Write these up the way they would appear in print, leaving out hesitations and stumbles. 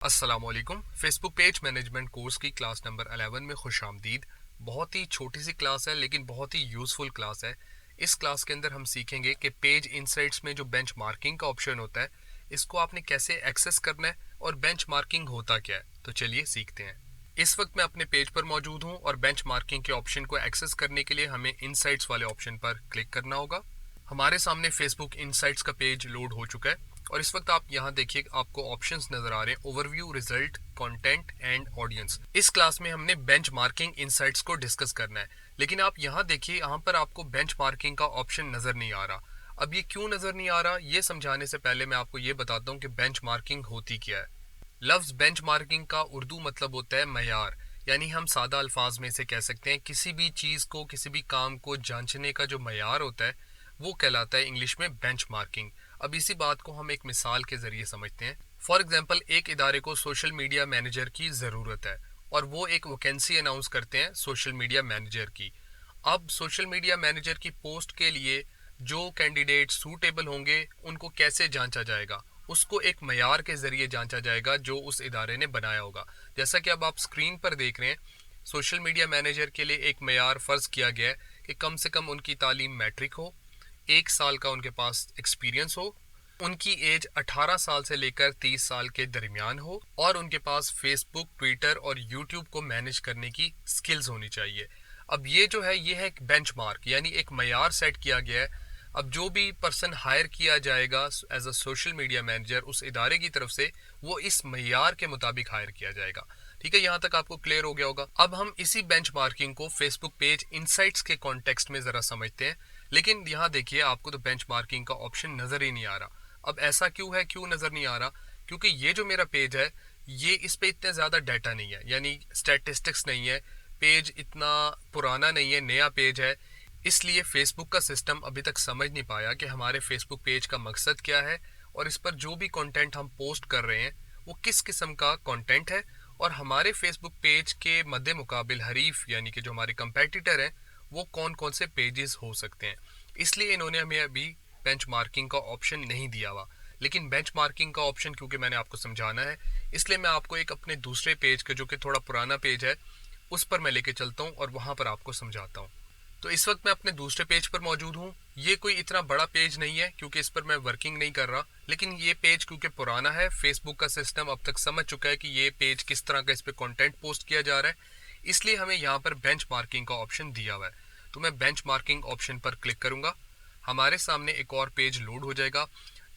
अस्सलामुअलैकुम। Facebook page management course की class number 11 में खुश आमदीद। बहुत ही छोटी सी क्लास है लेकिन बहुत ही यूज़फुल क्लास है। इस क्लास के अंदर हम सीखेंगे कि पेज इनसाइट्स में जो बेंच मार्किंग का ऑप्शन होता है इसको आपने कैसे एक्सेस करना है और बेंच मार्किंग होता क्या है। तो चलिए सीखते हैं। इस वक्त मैं अपने पेज पर मौजूद हूँ और बेंच मार्किंग के ऑप्शन को एक्सेस करने के लिए हमें इनसाइट्स वाले ऑप्शन पर क्लिक करना होगा। हमारे सामने फेसबुक इनसाइट्स का पेज लोड हो चुका है और इस वक्त आप यहाँ देखिए आपको ऑप्शंस नजर आ रहे हैं, overview, result, content and audience. इस क्लास में हमने बेंच मार्किंग इनसाइट्स को डिस्कस करना है, लेकिन आप यहाँ देखिए यहाँ पर आपको बेंच मार्किंग का ऑप्शन नजर नहीं आ रहा। अब ये क्यों नजर नहीं आ रहा ये समझाने से पहले मैं आपको ये बताता हूँ कि बेंच मार्किंग होती क्या है। लफ्ज बेंच मार्किंग का उर्दू मतलब होता है मयार, यानी हम सादा अल्फाज में से कह सकते हैं किसी भी चीज को, किसी भी काम को जांचने का जो मयार होता है वो कहलाता है इंग्लिश में बेंच मार्किंग। अब इसी बात को हम एक मिसाल के जरिए समझते हैं। फॉर एग्जाम्पल, एक इदारे को सोशल मीडिया मैनेजर की ज़रूरत है और वो एक वैकेंसी अनाउंस करते हैं सोशल मीडिया मैनेजर की। अब सोशल मीडिया मैनेजर की पोस्ट के लिए जो कैंडिडेट सूटेबल होंगे उनको कैसे जांचा जाएगा, उसको एक मयार के जरिए जांचा जाएगा जो उस इदारे ने बनाया होगा। जैसा कि अब आप स्क्रीन पर देख रहे हैं, सोशल मीडिया मैनेजर के लिए एक मयार फर्ज किया गया है कि कम से कम उनकी तालीम मैट्रिक हो, 1 साल का उनके पास एक्सपीरियंस हो, उनकी एज 18 साल से लेकर 30 साल के दरमियान हो और उनके पास फेसबुक, ट्विटर और यूट्यूब को मैनेज करने की स्किल्स होनी चाहिए। अब ये जो है ये है एक बेंचमार्क, यानी एक मयार सेट किया गया है। अब जो भी पर्सन हायर किया जाएगा as a social media manager उस इदारे की तरफ से, वो इस मयार के मुताबिक हायर किया जाएगा। ठीक है, यहाँ तक आपको क्लियर हो गया होगा। अब हम इसी बेंचमार्किंग को फेसबुक पेज इनसाइट्स के कॉन्टेक्स्ट में जरा समझते हैं। लेकिन यहाँ देखिए आपको तो बेंचमार्किंग का ऑप्शन नजर ही नहीं आ रहा। अब ऐसा क्यों है, क्यों नजर नहीं आ रहा? क्योंकि ये जो मेरा पेज है ये इस पे इतने ज्यादा डाटा नहीं है, यानी स्टैटिस्टिक्स नहीं है। पेज इतना पुराना नहीं है, नया पेज है। इसलिए फेसबुक का सिस्टम अभी तक समझ नहीं पाया कि हमारे फेसबुक पेज का मकसद क्या है और इस पर जो भी कंटेंट हम पोस्ट कर रहे हैं वो किस किस्म का कंटेंट है और हमारे फेसबुक पेज के मद्दे मुकाबिल हरीफ यानी कि जो हमारे कंपेटिटर हैं वो कौन कौन से पेजेस हो सकते हैं। इसलिए इन्होंने हमें अभी बेंच मार्किंग का ऑप्शन नहीं दिया हुआ। लेकिन बेंच मार्किंग का ऑप्शन क्योंकि मैंने आपको समझाना है, इसलिए मैं आपको एक अपने दूसरे पेज के जो कि थोड़ा पुराना पेज है उस पर मैं लेके चलता हूँ और वहां पर आपको समझाता हूँ। तो इस वक्त मैं अपने दूसरे पेज पर मौजूद हूँ। ये कोई इतना बड़ा पेज नहीं है क्योंकि इस पर मैं वर्किंग नहीं कर रहा, लेकिन ये पेज क्योंकि पुराना है, फेसबुक का सिस्टम अब तक समझ चुका है कि ये पेज किस तरह का इस पर कंटेंट पोस्ट किया जा रहा है, इसलिए हमें यहाँ पर बेंच मार्किंग का ऑप्शन दिया हुआ है। तो मैं बेंच मार्किंग ऑप्शन पर क्लिक करूंगा। हमारे सामने एक और पेज लोड हो जाएगा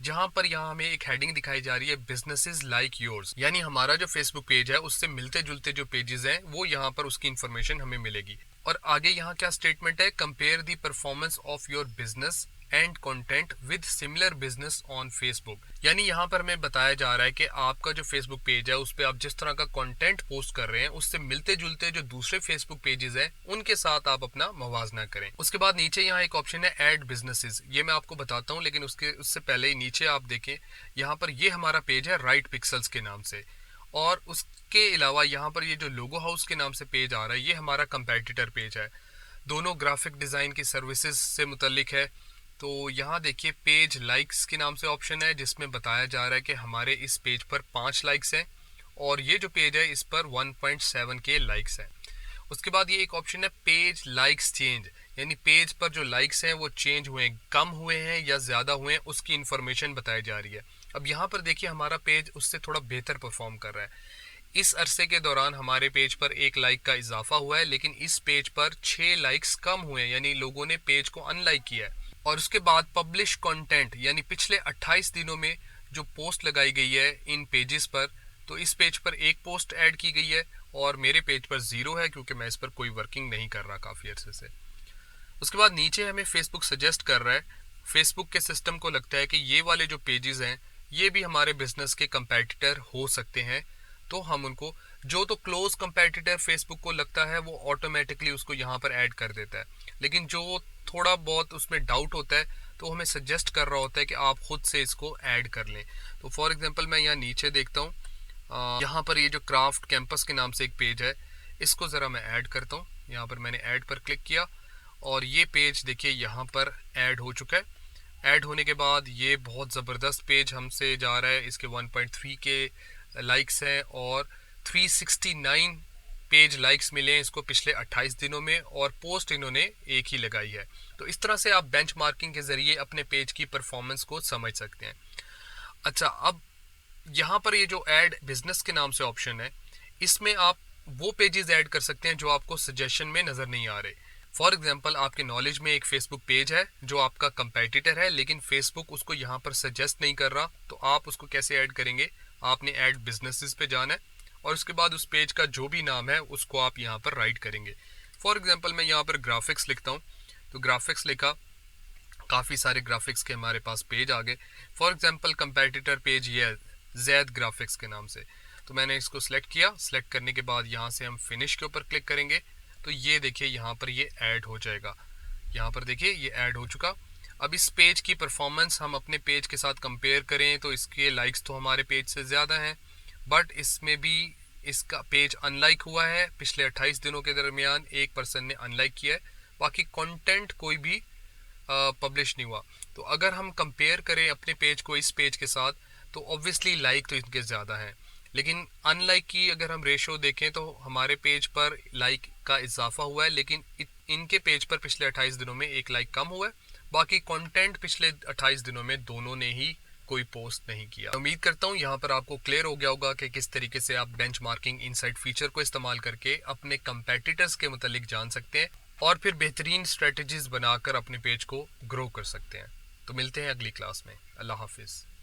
जहां पर यहाँ हमें एक हेडिंग दिखाई जा रही है, बिजनेसेस लाइक योर्स, यानी हमारा जो फेसबुक पेज है उससे मिलते जुलते जो पेजेस हैं वो यहाँ पर उसकी इन्फॉर्मेशन हमें मिलेगी। और आगे यहाँ क्या स्टेटमेंट है, compare the performance of your business and content with similar business on Facebook, यानी यहाँ पर हमें बताया जा रहा है कि आपका जो फेसबुक पेज है उस पर आप जिस तरह का कंटेंट पोस्ट कर रहे हैं उससे मिलते जुलते जो दूसरे फेसबुक पेजेस हैं उनके साथ आप अपना मवाजना करें। उसके बाद नीचे यहाँ एक ऑप्शन है ऐड बिजनेसेस, ये मैं आपको बताता हूँ, लेकिन उससे पहले नीचे आप देखें यहाँ पर ये हमारा पेज है राइट पिक्सल्स के नाम से। और उसके अलावा यहाँ पर ये जो लोगो हाउस के नाम से पेज आ रहा है ये हमारा कंपेटिटर पेज है, दोनों ग्राफिक डिज़ाइन की सर्विसेज से मुतल्लिक है। तो यहाँ देखिए पेज लाइक्स के नाम से ऑप्शन है जिसमें बताया जा रहा है कि हमारे इस पेज पर 5 लाइक्स हैं और ये जो पेज है इस पर 1.7 के लाइक्स हैं। उसके बाद ये एक ऑप्शन है पेज लाइक्स चेंज, यानी पेज पर जो लाइक्स हैं वो चेंज हुए हैं, कम हुए हैं या ज़्यादा हुए हैं, उसकी इन्फॉर्मेशन बताई जा रही है। अब यहाँ पर देखिए हमारा पेज उससे थोड़ा बेहतर परफॉर्म कर रहा है। इस अरसे के दौरान हमारे पेज पर 1 लाइक का इजाफा हुआ है, लेकिन इस पेज पर 6 लाइक्स कम हुए हैं, यानी लोगों ने पेज को अनलाइक किया है। और उसके बाद पब्लिश कंटेंट, यानी पिछले 28 दिनों में जो पोस्ट लगाई गई है इन पेजेस पर, तो इस पेज पर 1 पोस्ट ऐड की गई है और मेरे पेज पर 0 है क्योंकि मैं इस पर कोई वर्किंग नहीं कर रहा काफ़ी अरसे से। उसके बाद नीचे हमें फेसबुक सजेस्ट कर रहा है, फेसबुक के सिस्टम को लगता है कि ये वाले जो पेजेस हैं ये भी हमारे बिजनेस के कंपेटिटर हो सकते हैं, तो हम उनको, जो तो क्लोज कंपेटिटर फेसबुक को लगता है वो ऑटोमेटिकली उसको यहाँ पर ऐड कर देता है, लेकिन जो थोड़ा बहुत उसमें डाउट होता है तो हमें सजेस्ट कर रहा होता है कि आप खुद से इसको ऐड कर लें। तो फॉर एग्जांपल मैं यहाँ नीचे देखता हूँ, यहाँ पर ये जो क्राफ्ट कैंपस के नाम से एक पेज है इसको ज़रा मैं ऐड करता हूँ। यहाँ पर मैंने ऐड पर क्लिक किया और ये पेज देखिए यहाँ पर ऐड हो चुका है। ऐड होने के बाद ये बहुत ज़बरदस्त पेज हमसे जा रहा है, इसके 1.3 के लाइक्स हैं और 369 पेज लाइक्स मिले हैं इसको पिछले 28 दिनों में, और पोस्ट इन्होंने एक ही लगाई है। तो इस तरह से आप बेंचमार्किंग के ज़रिए अपने पेज की परफॉर्मेंस को समझ सकते हैं। अच्छा, अब यहाँ पर ये जो ऐड बिजनेस के नाम से ऑप्शन है, इसमें आप वो पेजेस ऐड कर सकते हैं जो आपको सजेशन में नज़र नहीं आ रहे। फॉर एग्जांपल, आपके नॉलेज में एक फेसबुक पेज है जो आपका कंपेटिटर है, लेकिन फेसबुक उसको यहाँ पर सजेस्ट नहीं कर रहा, तो आप उसको कैसे ऐड करेंगे? आपने ऐड बिजनेसेस पे जाना है और उसके बाद उस पेज का जो भी नाम है उसको आप यहाँ पर राइट करेंगे। फॉर एग्जांपल, मैं यहाँ पर ग्राफिक्स लिखता हूँ, तो ग्राफिक्स लिखा, काफ़ी सारे ग्राफिक्स के हमारे पास पेज आ गए। फॉर एग्जांपल, कंपेटिटर पेज ये है जैद ग्राफिक्स के नाम से, तो मैंने इसको सिलेक्ट किया। सिलेक्ट करने के बाद यहाँ से हम फिनिश के ऊपर क्लिक करेंगे, तो ये देखिए यहाँ पर ये ऐड हो जाएगा। यहाँ पर देखिए ये ऐड हो चुका। अब इस पेज की परफॉर्मेंस हम अपने पेज के साथ कंपेयर करें तो इसके लाइक्स तो हमारे पेज से ज़्यादा हैं, बट इसमें भी इसका पेज अनलाइक हुआ है। पिछले 28 दिनों के दरमियान एक पर्सन ने अनलाइक किया है, बाकी कंटेंट कोई भी पब्लिश नहीं हुआ। तो अगर हम कंपेयर करें अपने पेज को इस पेज के साथ, तो ऑब्वियसली लाइक तो इनके ज़्यादा हैं, लेकिन अनलाइक की अगर हम रेशो देखें तो हमारे पेज पर लाइक का इजाफा हुआ है, लेकिन इनके पेज पर पिछले 28 दिनों में एक लाइक कम हुआ है। बाकी कंटेंट पिछले 28 दिनों में दोनों ने ही कोई पोस्ट नहीं किया। उम्मीद करता हूँ यहाँ पर आपको क्लियर हो गया होगा कि किस तरीके से आप बेंचमार्किंग इनसाइट फीचर को इस्तेमाल करके अपने कंपेटिटर्स के मुतालिक जान सकते हैं और फिर बेहतरीन स्ट्रेटजीज बनाकर अपने पेज को ग्रो कर सकते हैं। तो मिलते हैं अगली क्लास में। अल्लाह हाफिज़।